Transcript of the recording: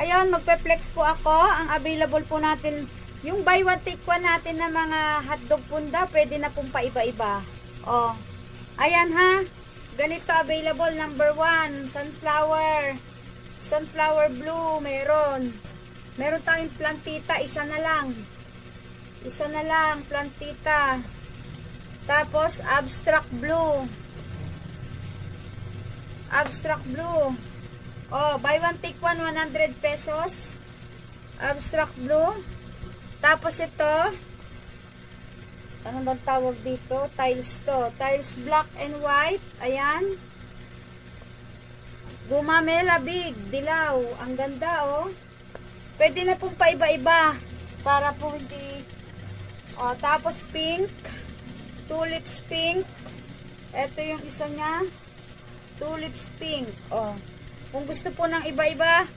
Ayun, magpe-flex po ako. Ang available po natin, yung buy one take one natin na mga hotdog punda, pwede na pong paiba-iba. Oh. Ayan ha. Ganito available. Number 1, sunflower. Sunflower blue, meron. Meron tayong plantita, isa na lang. Isa na lang, plantita. Tapos, abstract blue. Abstract blue. Oh, buy one take one, 100 pesos. Abstract blue. Tapos ito, ano bang tawag dito? Tiles to. Tiles black and white. Ayan. Gumamela big, dilaw. Ang ganda, oh. Pwede na pong paiba-iba. Para po hindi. Oh, tapos pink. Tulips pink. Ito yung isa niya. Tulips pink. Oh. Kung gusto po ng iba-iba,